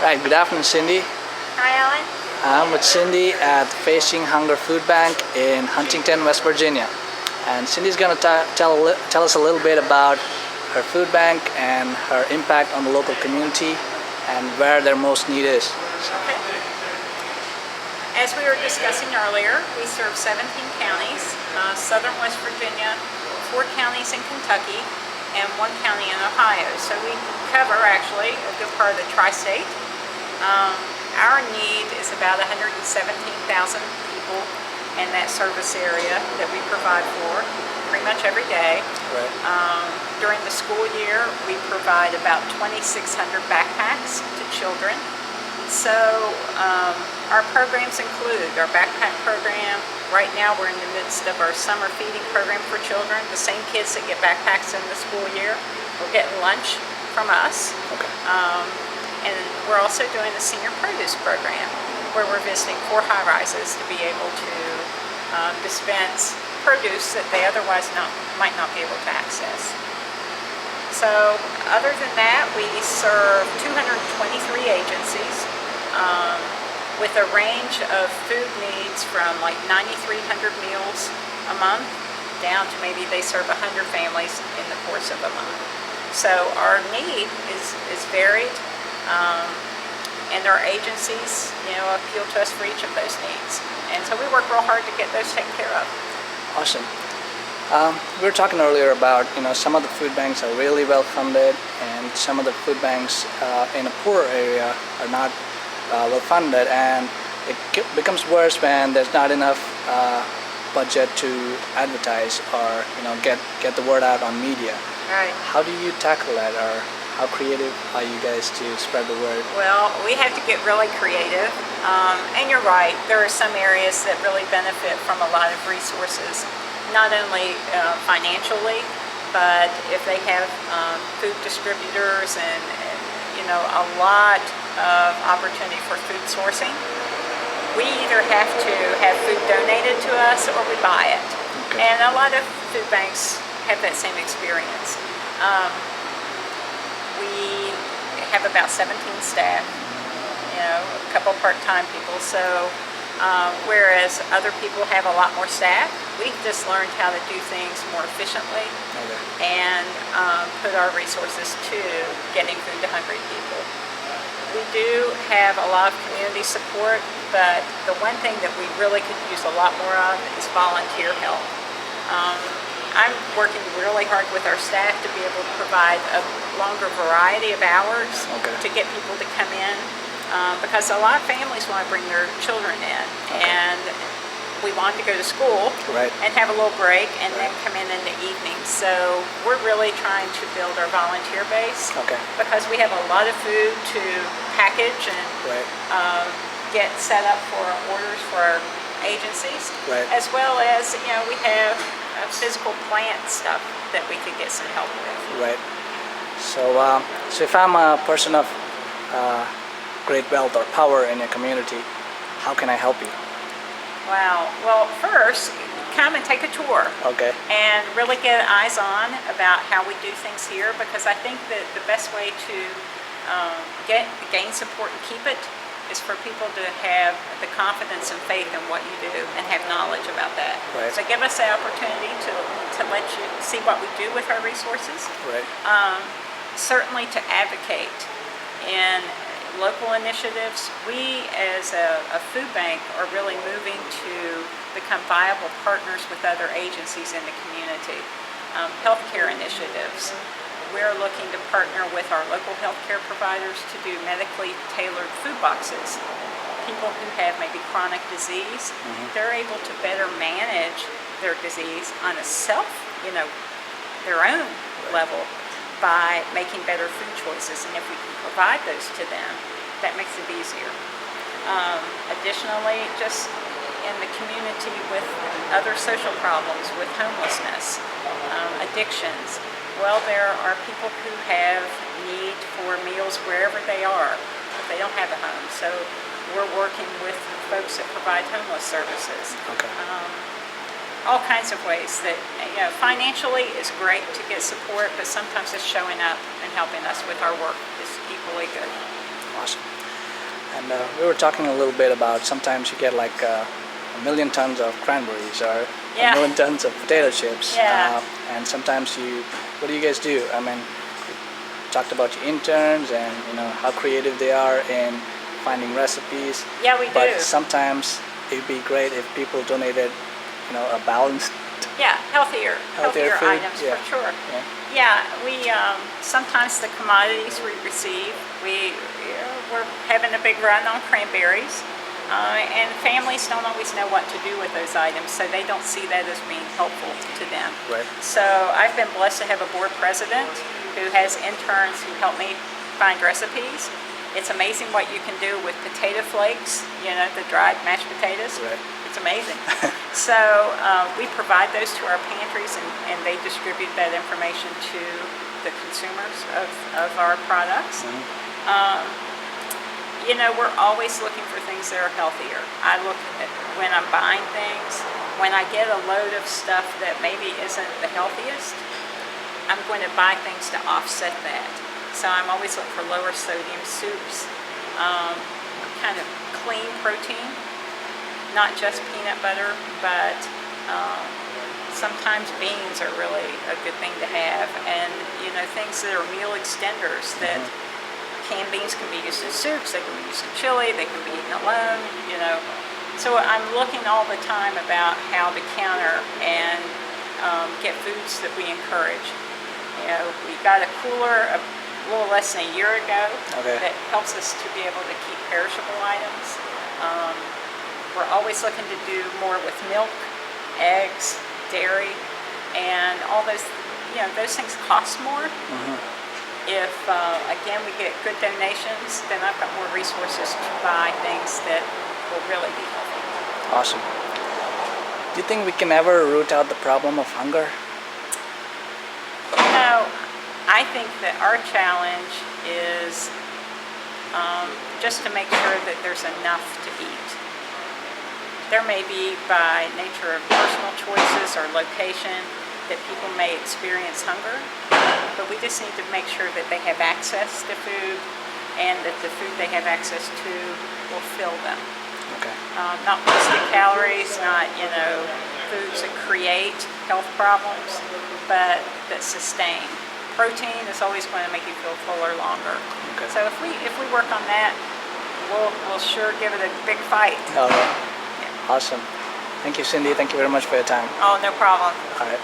Right, good afternoon, Cindy. Hi, Alan. I'm with Cindy at Facing Hunger Food Bank in Huntington, West Virginia. And Cindy's going to tell us a little bit about her food bank and her impact on the local community and where their most need is. Okay. As we were discussing earlier, we serve 17 counties, southern West Virginia, 4 counties in Kentucky, and 1 county in Ohio. So we cover actually a good part of the tri-state. Our need is about 117,000 people in that service area that we provide for pretty much every day. Right. During the school year, we provide about 2,600 backpacks to children. So our programs include our backpack program. Right now we're in the midst of our summer feeding program for children. The same kids that get backpacks in the school year will get lunch from us. Okay. And we're also doing the senior produce program where we're visiting 4 high-rises to be able to dispense produce that they otherwise might not be able to access. So other than that, we serve 223 agencies with a range of food needs from like 9,300 meals a month down to maybe they serve 100 families in the course of a month. So our need is varied. And our agencies, appeal to us for each of those needs. And so we work real hard to get those taken care of. Awesome. We were talking earlier about, some of the food banks are really well funded and some of the food banks in a poor area are not well funded, and it becomes worse when there's not enough budget to advertise or, get the word out on media. Right. How do you tackle that, or how creative are you guys to spread the word? Well, we have to get really creative. And you're right, there are some areas that really benefit from a lot of resources, not only financially, but if they have food distributors and a lot of opportunity for food sourcing. We either have to have food donated to us or we buy it. Okay. And a lot of food banks have that same experience. We have about 17 staff, a couple part-time people. So whereas other people have a lot more staff, we've just learned how to do things more efficiently. Okay. And put our resources to getting food to hungry people. We do have a lot of community support, but the one thing that we really could use a lot more of is volunteer help. I'm working really hard with our staff to be able to provide a longer variety of hours to get people to come in, because a lot of families want to bring their children in, and we want to go to school and have a little break and then come in the evening. So we're really trying to build our volunteer base because we have a lot of food to package and get set up for orders for our agencies, as well as we have physical plant stuff that we could get some help with. Right. So if I'm a person of great wealth or power in a community, how can I help you? Wow. Well, first, come and take a tour. Okay. And really get eyes on about how we do things here, because I think that the best way to gain support and keep it is for people to have the confidence and faith in what you do and have knowledge about that. Right. So give us the opportunity to let you see what we do with our resources. Right. Certainly to advocate in local initiatives. We as a food bank are really moving to become viable partners with other agencies in the community. Healthcare initiatives. We're looking to partner with our local healthcare providers to do medically tailored food boxes. People who have maybe chronic disease, they're able to better manage their disease on a their own level by making better food choices. And if we can provide those to them, that makes it easier. Additionally, just in the community with other social problems, with homelessness, addictions. Well, there are people who have need for meals wherever they are, if they don't have a home. So we're working with folks that provide homeless services. Okay. All kinds of ways that, financially is great to get support, but sometimes it's showing up and helping us with our work is equally good. Awesome. And we were talking a little bit about sometimes you get like a million tons of cranberries or Yeah. a million tons of potato chips. Yeah. And sometimes what do you guys do? I mean, you talked about your interns and how creative they are in finding recipes. Yeah, we But do. sometimes it'd be great if people donated, a balanced. Yeah, healthier Healthier food, items yeah. for sure. Yeah. Yeah, we sometimes the commodities we receive, we're having a big run on cranberries, and families don't always know what to do with those items, so they don't see that as being helpful to them. Right. So I've been blessed to have a board president who has interns who help me find recipes. It's amazing what you can do with potato flakes, the dried mashed potatoes. Right. It's amazing. So we provide those to our pantries, and they distribute that information to the consumers of our products. We're always looking for things that are healthier. I look at when I'm buying things, when I get a load of stuff that maybe isn't the healthiest, I'm going to buy things to offset that. So I'm always looking for lower sodium soups, kind of clean protein, not just peanut butter, but sometimes beans are really a good thing to have, and things that are meal extenders. That canned beans can be used in soups, they can be used in chili, they can be eaten alone. So I'm looking all the time about how to counter and get foods that we encourage. We got a cooler a little less than a year ago. Okay. That helps us to be able to keep perishable items. We're always looking to do more with milk, eggs, dairy, and all those. Those things cost more. If again we get good donations, then I've got more resources to buy things that will really be healthy. Awesome. Do you think we can ever root out the problem of hunger? I think that our challenge is just to make sure that there's enough to eat. There may be, by nature of personal choices or location, that people may experience hunger, but we just need to make sure that they have access to food and that the food they have access to will fill them. Okay. Not wasted calories, not foods that create health problems, but that sustain. Protein is always going to make you feel fuller longer. Okay. So if we work on that, we'll sure give it a big fight. All right. Yeah. Awesome. Thank you, Cindy. Thank you very much for your time. Oh, no problem. All right.